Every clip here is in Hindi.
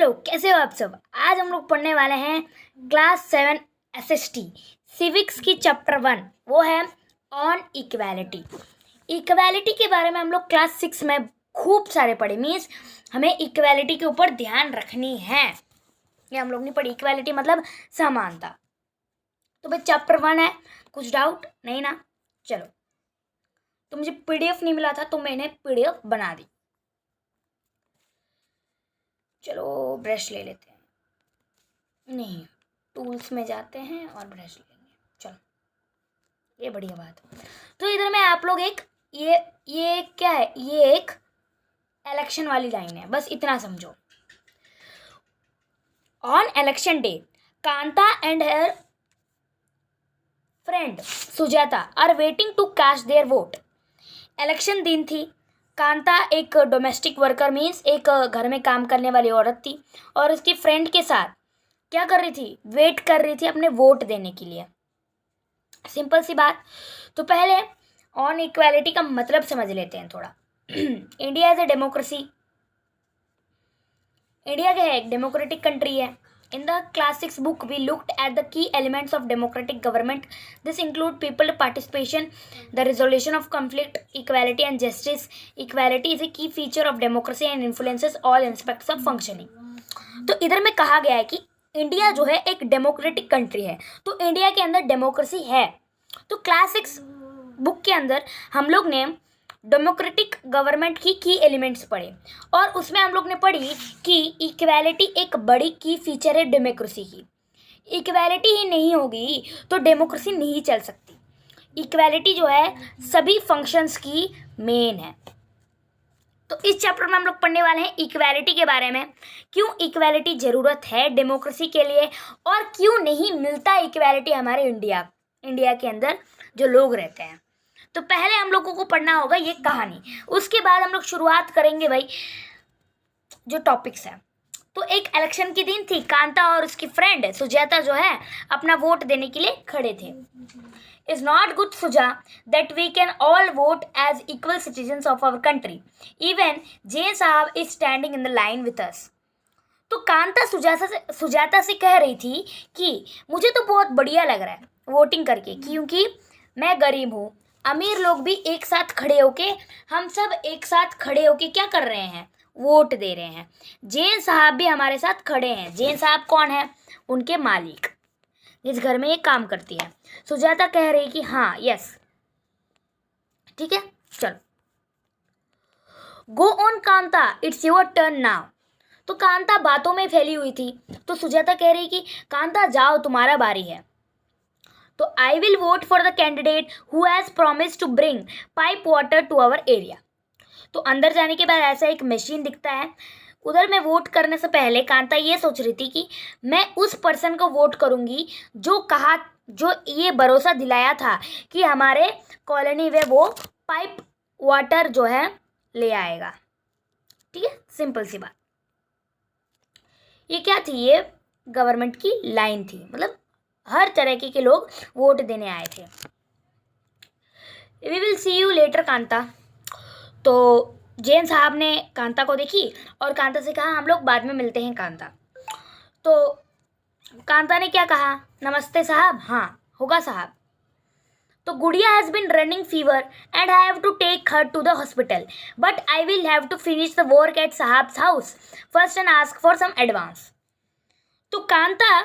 हेलो, कैसे हो आप सब। आज हम लोग पढ़ने वाले हैं क्लास 7 एसएसटी सिविक्स की चैप्टर 1, वो है ऑन इक्वालिटी। इक्वालिटी के बारे में हम लोग क्लास 6 में खूब सारे पढ़े। मीन्स हमें इक्वालिटी के ऊपर ध्यान रखनी है। ये हम लोग नहीं पढ़ी। इक्वालिटी मतलब समानता। तो भाई चैप्टर 1 है, कुछ डाउट नहीं ना। चलो, तो मुझे पीडीएफ नहीं मिला था तो मैंने पीडीएफ बना दी। चलो ब्रश ले लेते हैं। नहीं, टूल्स में जाते हैं और ब्रश लेंगे। चलो, ये बढ़िया बात है। तो इधर में आप लोग एक ये क्या है, ये एक इलेक्शन वाली लाइन है, बस इतना समझो। On election day Kanta and her friend Sujata are waiting to cast their vote. Election दिन थी। कांता एक डोमेस्टिक वर्कर मीन्स एक घर में काम करने वाली औरत थी और उसकी फ्रेंड के साथ क्या कर रही थी, वेट कर रही थी अपने वोट देने के लिए। सिंपल सी बात। तो पहले ऑन इक्वालिटी का मतलब समझ लेते हैं थोड़ा। India is a democracy. India क्या है, एक डेमोक्रेटिक कंट्री है। In the class 6 book we looked at the key elements of democratic government. This include people participation, the resolution of conflict, equality and justice. Equality is a key feature of democracy and influences all aspects of functioning. तो इधर में कहा गया है कि इंडिया जो है एक डेमोक्रेटिक कंट्री है, तो इंडिया के अंदर डेमोक्रेसी है। तो क्लास 6 बुक के अंदर हम लोग ने डेमोक्रेटिक गवर्नमेंट की की एलिमेंट्स पढ़े और उसमें हम लोग ने पढ़ी कि इक्वालिटी एक बड़ी की फीचर है डेमोक्रेसी की। इक्वालिटी ही नहीं होगी तो डेमोक्रेसी नहीं चल सकती। इक्वालिटी जो है सभी फंक्शंस की मेन है। तो इस चैप्टर में हम लोग पढ़ने वाले हैं इक्वालिटी के बारे में। क्यों इक्वालिटी ज़रूरत है डेमोक्रेसी के लिए और क्यों नहीं मिलता इक्वालिटी हमारे इंडिया के अंदर जो लोग रहते हैं। तो पहले हम लोगों को पढ़ना होगा ये कहानी, उसके बाद हम लोग शुरुआत करेंगे भाई जो टॉपिक्स है। तो एक इलेक्शन की दिन थी। कांता और उसकी फ्रेंड सुजाता जो है अपना वोट देने के लिए खड़े थे। Is not good, Suja, that we can all vote as equal citizens of our country. Even Jane साहब is standing in the line with us. तो कांता सुजाता से कह रही थी कि मुझे तो बहुत बढ़िया लग रहा है वोटिंग करके, क्योंकि मैं गरीब हूँ। अमीर लोग भी एक साथ खड़े होके, हम सब एक साथ खड़े होके क्या कर रहे हैं, वोट दे रहे हैं। जैन साहब भी हमारे साथ खड़े हैं। जैन साहब कौन है, उनके मालिक, जिस घर में ये काम करती है। सुजाता कह रही कि हाँ यस ठीक है। चलो, go on Kanta, it's your turn now. तो कांता बातों में फैली हुई थी, तो सुजाता कह रही कि कांता जाओ, तुम्हारा बारी है। तो I will vote for the candidate who has promise to bring pipe water to our area. तो अंदर जाने के बाद ऐसा एक मशीन दिखता है। उधर में वोट करने से पहले कांता ये सोच रही थी कि मैं उस पर्सन को वोट करूंगी जो ये भरोसा दिलाया था कि हमारे कॉलोनी में वो पाइप वाटर जो है ले आएगा। ठीक है, सिंपल सी बात। ये क्या थी, ये गवर्नमेंट की लाइन थी, मतलब हर तरह के लोग वोट देने आए थे। We will see you later Kanta. तो जैन साहब ने कांता को देखी और कांता से कहा हम लोग बाद में मिलते हैं कांता। तो कांता ने क्या कहा, नमस्ते साहब। हाँ होगा साहब। तो Gudiya has been running fever and I have to take her to the hospital, but I will have to finish the work at sahab's house first and ask for some advance. तो कांता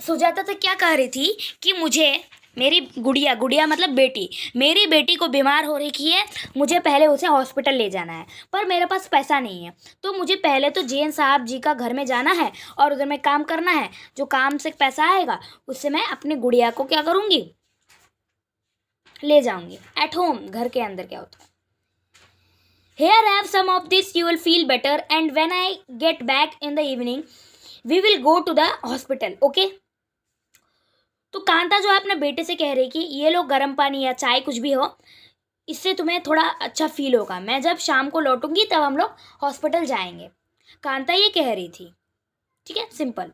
सुजाता से क्या कह रही थी कि मुझे मेरी गुड़िया मतलब बेटी, मेरी बेटी को बीमार हो रही है, मुझे पहले उसे हॉस्पिटल ले जाना है, पर मेरे पास पैसा नहीं है। तो मुझे पहले तो जैन साहब जी का घर में जाना है और उधर में काम करना है। जो काम से पैसा आएगा उससे मैं अपनी गुड़िया को क्या करूँगी, ले जाऊँगी एट होम। घर के अंदर क्या होता है, here have some of this, you will feel better and when I get back in the evening we will go to the hospital, okay. तो कांता जो है अपने बेटे से कह रही कि ये लो गर्म पानी या चाय कुछ भी हो, इससे तुम्हें थोड़ा अच्छा फील होगा। मैं जब शाम को लौटूंगी तब हम लोग हॉस्पिटल जाएंगे। कांता ये कह रही थी। ठीक है, simple.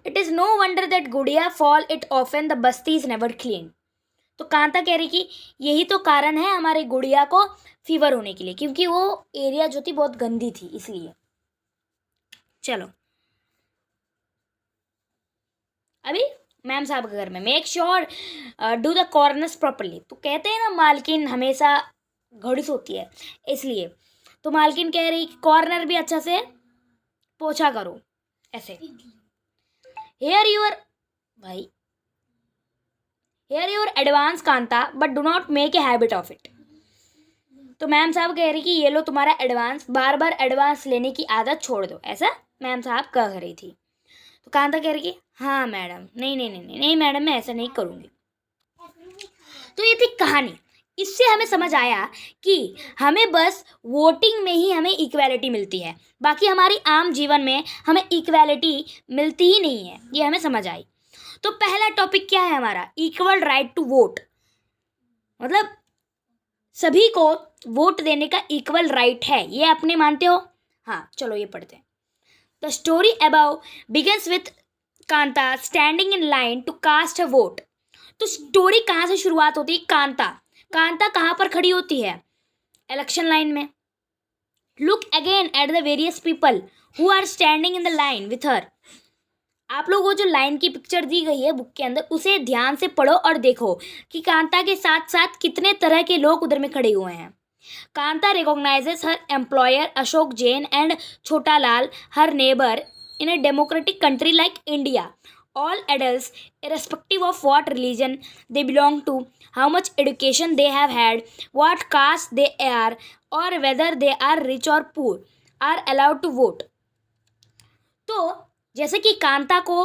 It is no wonder that Gudiya fall ill often, the basti is never clean. तो कांता कह रही कि यही तो कारण है हमारी गुड़िया को फीवर होने के लिए, क्योंकि वो एरिया जो थी बहुत गंदी थी, इसलिए। चलो अभी मैम साहब के घर में make sure do the corners properly. तो कहते हैं ना मालकिन हमेशा घड़ीस होती है, इसलिए तो मालकिन कह रही कॉर्नर भी अच्छा से पोछा करो ऐसे। Here your bhai here your advance Kanta but do not make a habit of it. तो मैम साहब कह रही कि ये लो तुम्हारा एडवांस, बार बार एडवांस लेने की आदत छोड़ दो, ऐसा मैम साहब कह रही थी। तो कांता कह रही कि हाँ मैडम, नहीं नहीं नहीं नहीं नहीं मैडम, मैं ऐसा नहीं करूँगी। तो ये थी कहानी। इससे हमें समझ आया कि हमें बस वोटिंग में ही हमें इक्वालिटी मिलती है, बाकी हमारी आम जीवन में हमें इक्वालिटी मिलती ही नहीं है, ये हमें समझ आई। तो पहला टॉपिक क्या है हमारा, इक्वल राइट टू वोट, मतलब सभी को वोट देने का इक्वल राइट है, ये अपने मानते हो? हाँ चलो ये पढ़ते हैं। The story above begins with Kanta standing in line to cast a vote. तो स्टोरी कहाँ से शुरुआत होती है? कांता कहाँ पर खड़ी होती है? इलेक्शन लाइन में। Look again at the various people who are standing in the line with her. आप लोगों को जो लाइन की पिक्चर दी गई है बुक के अंदर, उसे ध्यान से पढ़ो और देखो कि कांता के साथ साथ कितने तरह के लोग उधर में खड़े हुए हैं। Kanta recognises her employer Ashok Jain and छोटा लाल, हर neighbour in a democratic country like India. All adults, irrespective of what religion they belong to, how much education they have had, what caste they are, or whether they are rich or poor, are allowed to vote. तो जैसे कि कांता को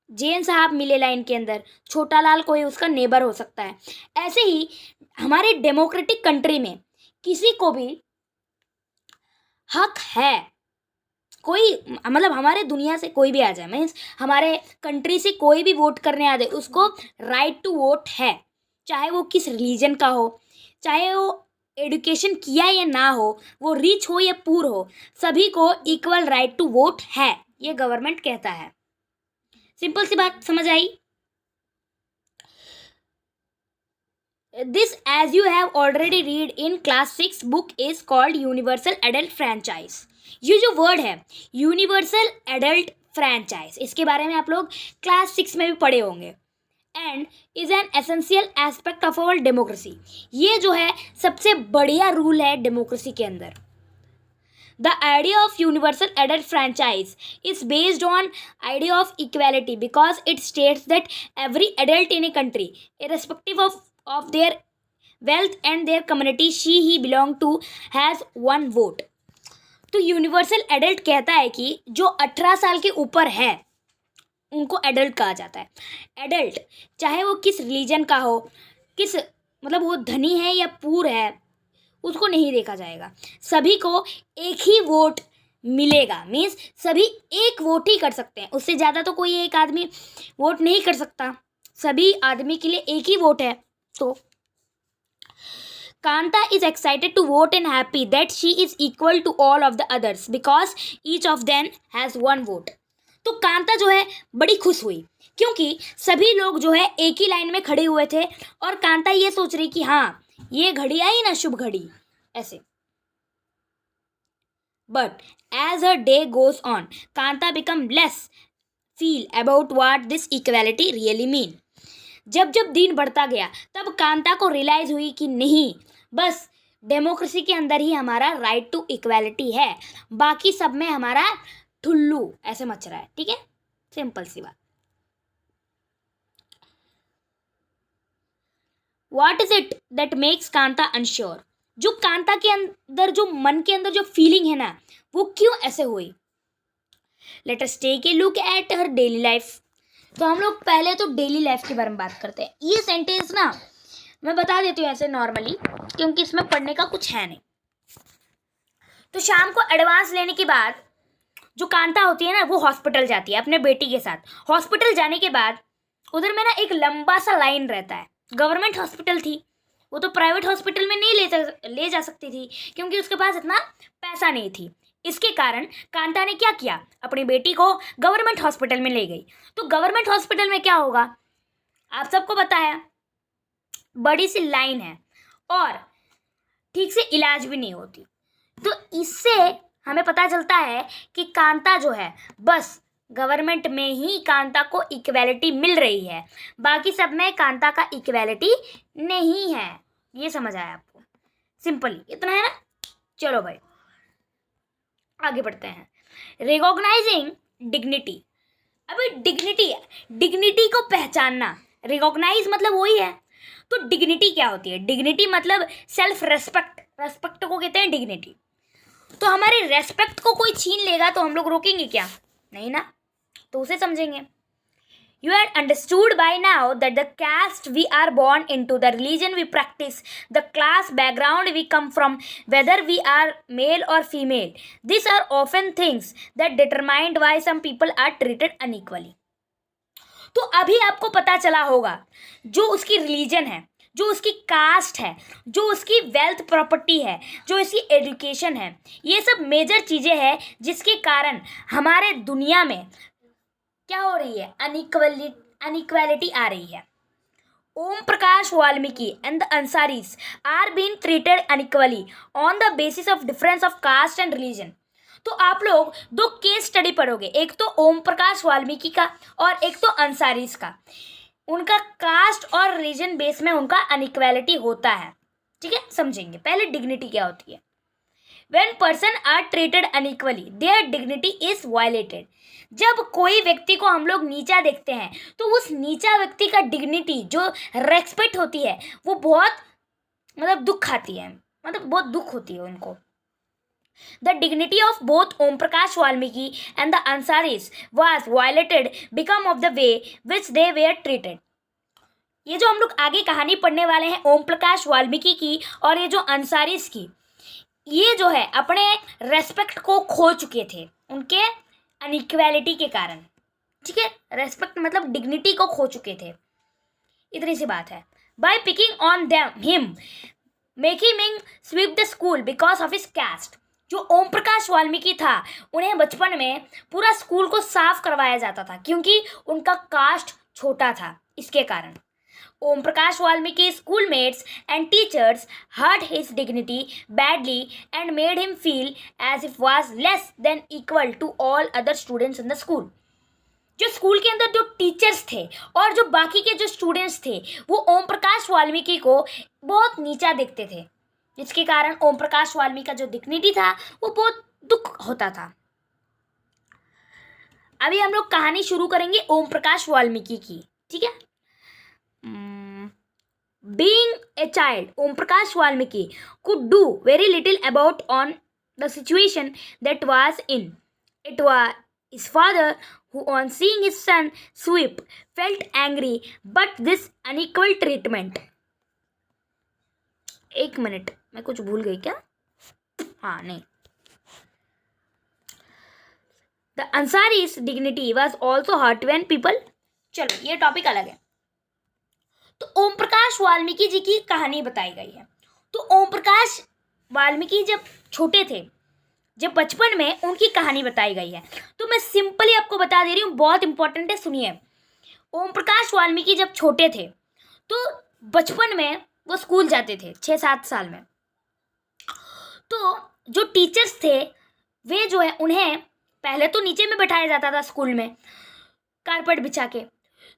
जैन साहब मिले लाइन के अंदर, छोटा लाल कोई उसका नेबर हो सकता है, ऐसे ही हमारे डेमोक्रेटिक कंट्री में किसी को भी हक है, कोई मतलब हमारे दुनिया से कोई भी आ जाए, मीन्स हमारे कंट्री से कोई भी वोट करने आ जाए, उसको राइट टू वोट है, चाहे वो किस रिलीजन का हो, चाहे वो एडुकेशन किया या ना हो, वो रिच हो या पुअर हो, सभी को इक्वल राइट टू वोट है, ये गवर्नमेंट कहता है। सिंपल सी बात समझ आई? This as you have already read in class 6 book is called universal adult franchise. ये जो वर्ड है यूनिवर्सल एडल्ट फ्रेंचाइज, इसके बारे में आप लोग क्लास 6 में भी पढ़े होंगे, and is an essential aspect of our democracy. ये जो है सबसे बढ़िया रूल है डेमोक्रेसी के अंदर। The idea of universal adult franchise is based on idea of equality because it states that every adult in a country, irrespective of their wealth and their community he belong to, has one vote. तो यूनिवर्सल एडल्ट कहता है कि जो 18 साल के ऊपर है उनको एडल्ट कहा जाता है। एडल्ट चाहे वो किस रिलीजन का हो, किस मतलब वो धनी है या पूर है, उसको नहीं देखा जाएगा, सभी को एक ही वोट मिलेगा, मीन्स सभी एक वोट ही कर सकते हैं, उससे ज़्यादा तो कोई एक आदमी वोट नहीं कर सकता, सभी आदमी के लिए एक ही वोट है। तो Kanta is excited to vote and happy that she is equal to all of the others because each of them has one vote. तो कांता जो है बड़ी खुश हुई क्योंकि सभी लोग जो है एक ही लाइन में खड़े हुए थे और कांता ये सोच रही कि हाँ ये घड़ी आई ना शुभ घड़ी ऐसे। But as her day goes on, Kanta become less feel about what this equality really mean. जब जब दिन बढ़ता गया तब कांता को रियलाइज हुई कि नहीं, बस डेमोक्रेसी के अंदर ही हमारा राइट टू इक्वालिटी है, बाकी सब में हमारा ठुल्लू ऐसे मच रहा है। ठीक है, सिंपल सी बात। What is it that makes Kanta unsure? जो कांता के अंदर, जो मन के अंदर जो फीलिंग है ना, वो क्यों ऐसे हुई? Let us take a look at her daily life. तो हम लोग पहले तो डेली लाइफ के बारे में बात करते हैं। ये सेंटेंस ना मैं बता देती हूँ ऐसे नॉर्मली, क्योंकि इसमें पढ़ने का कुछ है नहीं। तो शाम को एडवांस लेने के बाद जो कांता होती है ना, वो हॉस्पिटल जाती है अपने बेटी के साथ। हॉस्पिटल जाने के बाद उधर में ना एक लंबा सा लाइन रहता है। गवर्नमेंट हॉस्पिटल थी, वो तो प्राइवेट हॉस्पिटल में नहीं ले जा सकती थी क्योंकि उसके पास इतना पैसा नहीं थी। इसके कारण कांता ने क्या किया, अपनी बेटी को गवर्नमेंट हॉस्पिटल में ले गई। तो गवर्नमेंट हॉस्पिटल में क्या होगा आप सबको पता है, बड़ी सी लाइन है और ठीक से इलाज भी नहीं होती। तो इससे हमें पता चलता है कि कांता जो है बस गवर्नमेंट में ही कांता को इक्वेलिटी मिल रही है, बाकी सब में कांता का इक्वेलिटी नहीं है। ये समझ आया आपको? सिंपली इतना है ना। चलो भाई आगे बढ़ते हैं। Recognising dignity. अभी डिग्निटी है, डिग्निटी को पहचानना। रिकॉग्नाइज मतलब वही है, तो डिग्निटी क्या होती है? डिग्निटी मतलब सेल्फ रेस्पेक्ट, रेस्पेक्ट को कहते हैं डिग्निटी। तो हमारे रेस्पेक्ट को कोई छीन लेगा तो हम लोग रोकेंगे क्या? नहीं ना, तो उसे समझेंगे। You had understood by now that the caste we are born into, the religion we practice, the class background we come from, whether we are male or female, these are often things that determine why some people are treated unequally. तो अभी आपको पता चला होगा जो उसकी रिलीजन है, जो उसकी कास्ट है, जो उसकी वेल्थ प्रॉपर्टी है, जो इसकी एजुकेशन है, ये सब मेजर चीज़ें हैं जिसके कारण हमारे दुनिया में क्या हो रही है? अनइक्वालिटी आ रही है। Om Prakash Valmiki and the Ansaris are being treated unequally on the basis of difference of caste and religion. तो आप लोग दो केस स्टडी पढ़ोगे, एक तो ओम प्रकाश वाल्मीकि का और एक तो अंसारीज का। उनका कास्ट और रिलीजन बेस में उनका अनइक्वालिटी होता है, ठीक है? समझेंगे। पहले डिग्निटी क्या होती है। When person are treated unequally, their dignity is violated. जब कोई व्यक्ति को हम लोग नीचा देखते हैं तो उस नीचा व्यक्ति का डिग्निटी जो रेस्पेक्ट होती है वो बहुत मतलब दुख आती है, मतलब बहुत दुख होती है उनको। The dignity of both Om Prakash Valmiki and the Ansaris was violated because of the way which they were treated. ये जो हम लोग आगे कहानी पढ़ने वाले हैं ओम प्रकाश वाल्मीकि की और ये जो अंसारीज की, ये जो है अपने रेस्पेक्ट को खो चुके थे उनके अनइक्वालिटी के कारण, ठीक है? रेस्पेक्ट मतलब डिग्निटी को खो चुके थे, इतनी सी बात है। By picking on him making him sweep the school because of his caste. जो ओम प्रकाश वाल्मीकि था उन्हें बचपन में पूरा स्कूल को साफ करवाया जाता था क्योंकि उनका कास्ट छोटा था, इसके कारण। Om Prakash Valmiki's schoolmates and teachers hurt his dignity badly and made him feel as if was less than equal to all other students in the school. जो स्कूल के अंदर जो टीचर्स थे और जो बाकी के जो स्टूडेंट्स थे वो ओम प्रकाश वाल्मीकि को बहुत नीचा देखते थे, जिसके कारण ओम प्रकाश वाल्मीकि का जो डिग्निटी था वो बहुत दुख होता था। अभी हम लोग कहानी शुरू करेंगे ओम प्रकाश वाल्मीकि की, ठीक है? Being a child, Om Prakash Valmiki could do very little about on the situation that was in. It was his father who, on seeing his son sweep, felt angry. But this unequal treatment. एक मिनट, मैं कुछ भूल गई क्या? हाँ नहीं. The Ansari's dignity was also hurt when people. चलो ये टॉपिक अलग है। तो ओम प्रकाश वाल्मीकि जी की कहानी बताई गई है। तो ओम प्रकाश वाल्मीकि जब छोटे थे, जब बचपन में उनकी कहानी बताई गई है, तो मैं सिंपली आपको बता दे रही हूँ, बहुत इंपॉर्टेंट है, सुनिए। ओम प्रकाश वाल्मीकि जब छोटे थे तो बचपन में वो स्कूल जाते थे 6-7 साल में। तो जो टीचर्स थे वे जो है उन्हें पहले तो नीचे में बैठाया जाता था स्कूल में कारपेट बिछा के।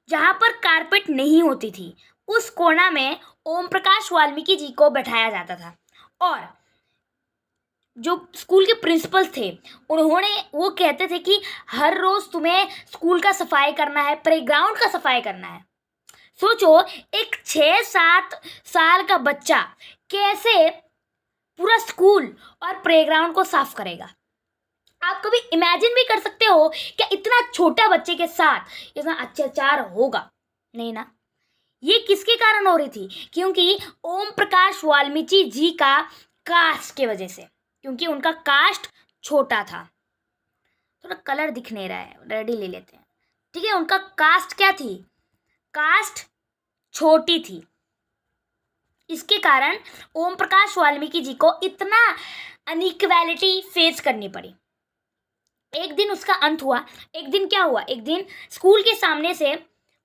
जहाँ पर कारपेट नहीं होती थी उस कोना में ओम प्रकाश वाल्मीकि जी को बैठाया जाता था। और जो स्कूल के प्रिंसिपल थे उन्होंने वो कहते थे कि हर रोज़ तुम्हें स्कूल का सफाई करना है, प्लेग्राउंड का सफाई करना है। सोचो एक 6-7 साल का बच्चा कैसे पूरा स्कूल और प्लेग्राउंड को साफ करेगा? आप कभी इमेजिन भी कर सकते हो क्या इतना छोटा बच्चे के साथ इतना अत्याचार होगा? नहीं ना। ये किसके कारण हो रही थी? क्योंकि ओम प्रकाश वाल्मीकि जी का कास्ट के वजह से, क्योंकि उनका कास्ट छोटा था। थोड़ा कलर दिख नहीं रहा है, रेडी ले लेते हैं, ठीक है? उनका कास्ट क्या थी? कास्ट छोटी थी, इसके कारण ओम प्रकाश वाल्मीकि जी को इतना अनइक्वालिटी फेस करनी पड़ी। एक दिन उसका अंत हुआ। एक दिन क्या हुआ? एक दिन स्कूल के सामने से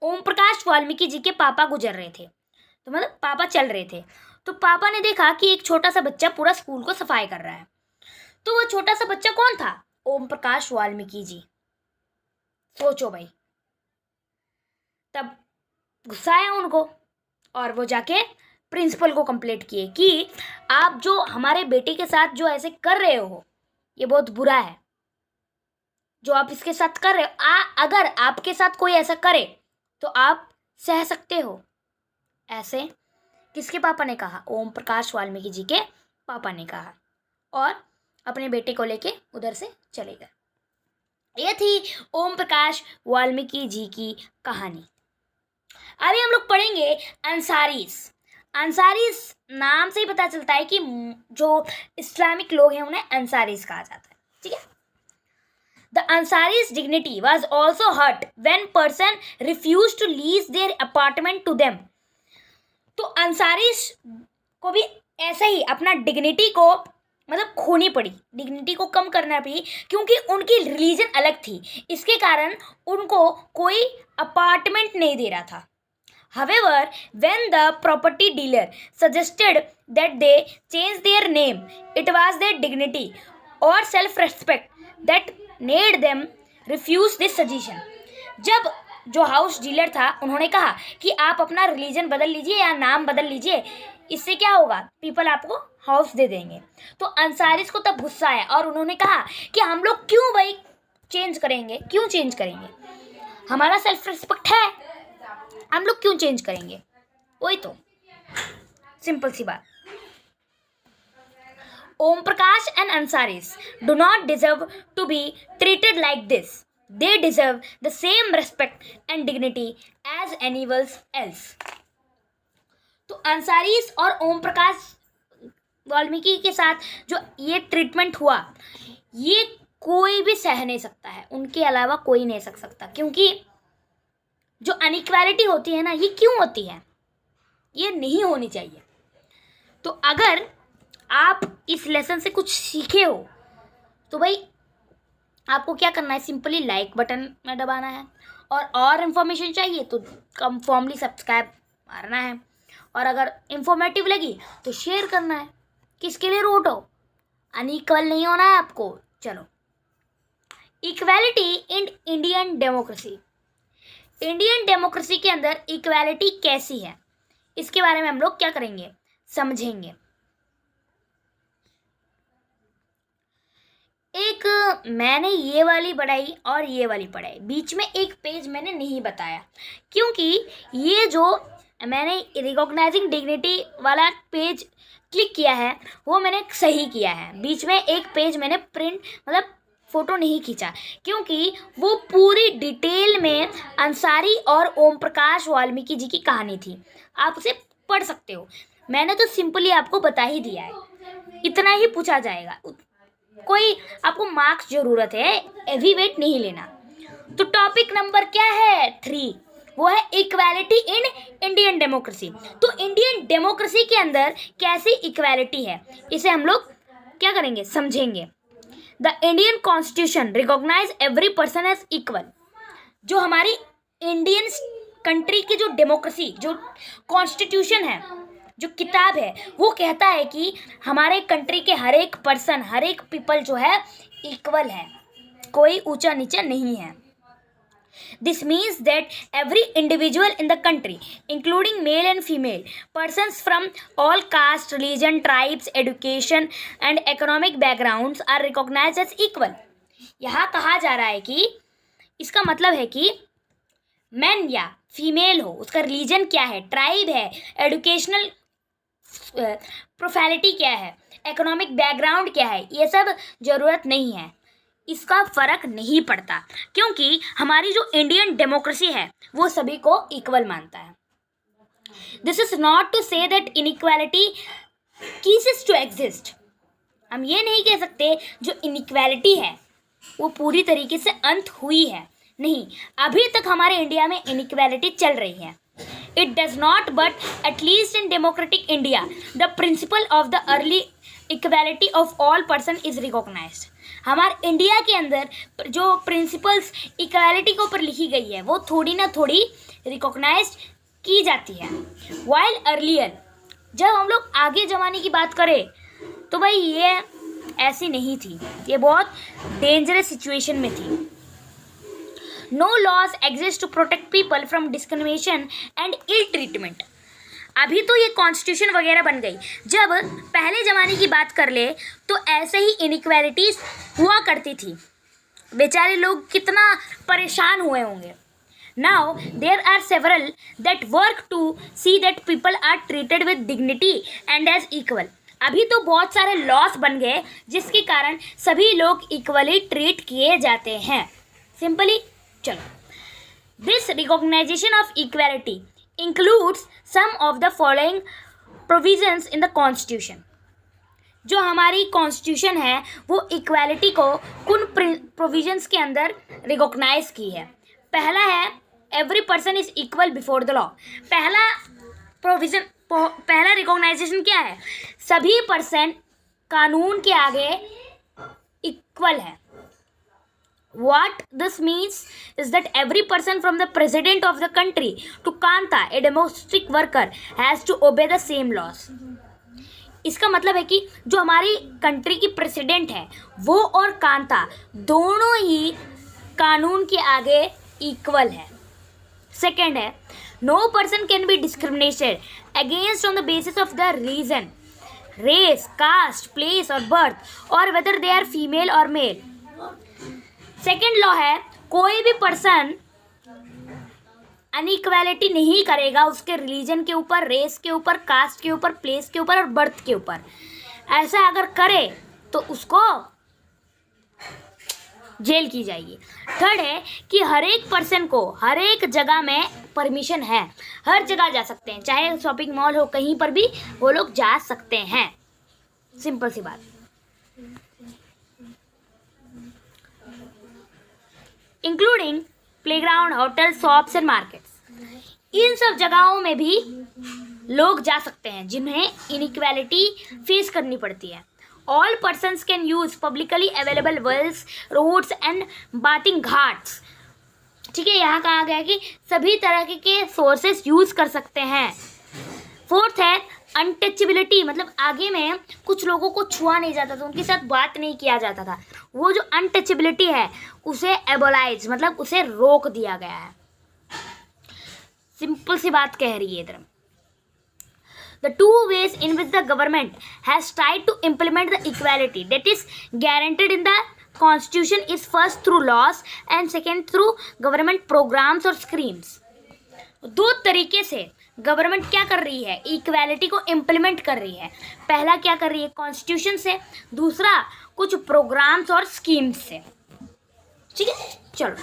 ओम प्रकाश वाल्मीकि जी के पापा गुजर रहे थे, तो मतलब पापा चल रहे थे। तो पापा ने देखा कि एक छोटा सा बच्चा पूरा स्कूल को सफाई कर रहा है। तो वो छोटा सा बच्चा कौन था? ओम प्रकाश वाल्मीकि जी। सोचो भाई, तब गुस्सा आया उनको और वो जाके प्रिंसिपल को कंप्लेंट किए कि आप जो हमारे बेटे के साथ जो ऐसे कर रहे हो ये बहुत बुरा है, जो आप इसके साथ कर रहे हो। अगर आपके साथ कोई ऐसा करे तो आप सह सकते हो। ऐसे किसके पापा ने कहा? ओम प्रकाश वाल्मीकि जी के पापा ने कहा और अपने बेटे को लेके उधर से चले गए। ये थी ओम प्रकाश वाल्मीकि जी की कहानी। अभी हम लोग पढ़ेंगे अंसारीज। अंसारीज नाम से ही पता चलता है कि जो इस्लामिक लोग हैं उन्हें अंसारीज कहा जाता है। ठीक है। The Ansari's dignity was also hurt when person refused to lease their apartment to them. तो अंसारीज को भी ऐसे ही अपना डिग्निटी को मतलब खोनी पड़ी, डिग्निटी को कम करना पड़ी, क्योंकि उनकी रिलीजन अलग थी। इसके कारण उनको कोई अपार्टमेंट नहीं दे रहा था। However, when the property dealer suggested that they change their name, it was their dignity or self-respect that made them refuse this suggestion. जब जो हाउस डीलर था उन्होंने कहा कि आप अपना रिलीजन बदल लीजिए या नाम बदल लीजिए, इससे क्या होगा, पीपल आपको हाउस दे देंगे। तो अंसारीज को तब गुस्सा आया और उन्होंने कहा कि हम लोग क्यों भाई चेंज करेंगे, क्यों चेंज करेंगे, हमारा सेल्फ रिस्पेक्ट है, हम लोग क्यों चेंज करेंगे। वही तो सिंपल सी बात। Om Prakash and Ansaris do not deserve to be treated like this. They deserve the same respect and dignity as anyone else. तो अंसारीज और ओम प्रकाश वाल्मीकि के साथ जो ये ट्रीटमेंट हुआ ये कोई भी सह नहीं सकता है, उनके अलावा कोई नहीं सह सकता। क्योंकि जो अनइक्वालिटी होती है ना, ये क्यों होती है, ये नहीं होनी चाहिए। तो अगर आप इस लेसन से कुछ सीखे हो तो भाई आपको क्या करना है, सिंपली लाइक बटन में दबाना है और इन्फॉर्मेशन चाहिए तो कंफर्मली सब्सक्राइब मारना है और अगर इंफॉर्मेटिव लगी तो शेयर करना है। किसके लिए रोट हो, अनइक्वल नहीं होना है आपको। चलो, equality in Indian democracy. Indian democracy के अंदर इक्वालिटी कैसी है इसके बारे में हम लोग क्या करेंगे, समझेंगे। एक मैंने ये वाली पढ़ाई और ये वाली पढ़ाई, बीच में एक पेज मैंने नहीं बताया क्योंकि ये जो मैंने रिकॉग्नाइजिंग डिग्निटी वाला पेज क्लिक किया है वो मैंने सही किया है। बीच में एक पेज मैंने प्रिंट मतलब फ़ोटो नहीं खींचा क्योंकि वो पूरी डिटेल में अंसारी और ओम प्रकाश वाल्मीकि जी की कहानी थी। आप उसे पढ़ सकते हो, मैंने तो सिंपली आपको बता ही दिया है। इतना ही पूछा जाएगा, कोई आपको मार्क्स ज़रूरत है, हेवी वेट नहीं लेना। तो टॉपिक नंबर क्या है 3, वो है इक्वालिटी इन इंडियन डेमोक्रेसी। तो इंडियन डेमोक्रेसी के अंदर कैसी इक्वालिटी है इसे हम लोग क्या करेंगे, समझेंगे। The Indian constitution recognise every person as equal. जो हमारी इंडियन कंट्री की जो डेमोक्रेसी, जो कॉन्स्टिट्यूशन है, जो किताब है, वो कहता है कि हमारे कंट्री के हर एक पर्सन, हर एक पीपल जो है इक्वल है, कोई ऊंचा नीचा नहीं है। This means that every individual in the country, including male and female, persons from all caste, religion, tribes, education and economic backgrounds are recognized as equal. यहाँ कहा जा रहा है कि इसका मतलब है कि मैन या फीमेल हो, उसका रिलीजन क्या है, ट्राइब है, एडुकेशनल प्रोफाइलिटी क्या है, इकोनॉमिक बैकग्राउंड क्या है, ये सब ज़रूरत नहीं है, इसका फ़र्क नहीं पड़ता क्योंकि हमारी जो इंडियन डेमोक्रेसी है वो सभी को इक्वल मानता है। This is not to say that inequality ceases to exist. हम ये नहीं कह सकते जो इनइक्वालिटी है वो पूरी तरीके से अंत हुई है, नहीं, अभी तक हमारे इंडिया में इनइक्वालिटी चल रही है। It does not, but at least in democratic India, the principle of the early equality of all person is recognized. हमारे इंडिया के अंदर जो प्रिंसिपल्स इक्वालिटी के ऊपर लिखी गई है वो थोड़ी ना थोड़ी रिकॉग्नाइज की जाती है। While earlier, जब हम लोग आगे ज़माने की बात करें तो भाई ये ऐसी नहीं थी, ये बहुत डेंजरस सिचुएशन में थी। No laws exist to protect people from discrimination and ill treatment. अभी तो ये कॉन्स्टिट्यूशन वगैरह बन गई, जब पहले ज़माने की बात कर ले तो ऐसे ही इनइक्वालिटीज़ हुआ करती थी, बेचारे लोग कितना परेशान हुए होंगे। Now there are several that work to see that people are treated with dignity and as equal. अभी तो बहुत सारे लॉस बन गए जिसके कारण सभी लोग इक्वली ट्रीट किए जाते हैं। सिंपली चलो, this recognition of equality includes some of the following provisions in the constitution. जो हमारी कॉन्स्टिट्यूशन है वो इक्वालिटी को कुन प्रोविजंस के अंदर रिकॉग्नाइज की है। पहला है every person is equal before the law. पहला रिकॉग्नाइजेशन क्या है? सभी पर्सन कानून के आगे इक्वल है। What this means is that every person from the president of the country to Kanta, a domestic worker, has to obey the same laws. इसका मतलब है कि जो हमारी कंट्री की प्रेसिडेंट है वो और कांता दोनों ही कानून के आगे इक्वल है। सेकेंड है, no person can be discriminated against on the basis of the region, race, caste, place और बर्थ और वेदर दे आर फीमेल और मेल। सेकेंड लॉ है, कोई भी पर्सन अनइक्वालिटी नहीं करेगा उसके रिलीजन के ऊपर, रेस के ऊपर, कास्ट के ऊपर, प्लेस के ऊपर और बर्थ के ऊपर। ऐसा अगर करे तो उसको जेल की जाएगी। थर्ड है कि हर एक पर्सन को हर एक जगह में परमिशन है, हर जगह जा सकते हैं, चाहे शॉपिंग मॉल हो, कहीं पर भी वो लोग जा सकते हैं। सिंपल सी बात। Including playground, hotel, shops and markets. इन सब जगहों में भी लोग जा सकते हैं जिन्हें इनइक्वालिटी फेस करनी पड़ती है। All persons can use publicly available wells, roads and bathing ghats. ठीक है, यहाँ कहा गया है कि सभी तरह के सोर्सेस यूज कर सकते हैं। फोर्थ है अनटचेबिलिटी, मतलब आगे में कुछ लोगों को छुआ नहीं जाता था, उनके साथ बात नहीं किया जाता था। वो जो अनटचेबिलिटी है उसे एबोलाइज, मतलब उसे रोक दिया गया है। सिंपल सी बात कह रही है इधर। The two ways in which the government has tried to implement the equality that is guaranteed in the constitution is first through laws and second through government programs और schemes। दो तरीके से गवर्नमेंट क्या कर रही है, इक्वालिटी को इम्प्लीमेंट कर रही है। पहला क्या कर रही है, कॉन्स्टिट्यूशन से, दूसरा कुछ प्रोग्राम्स और स्कीम्स से। ठीक है, चलो।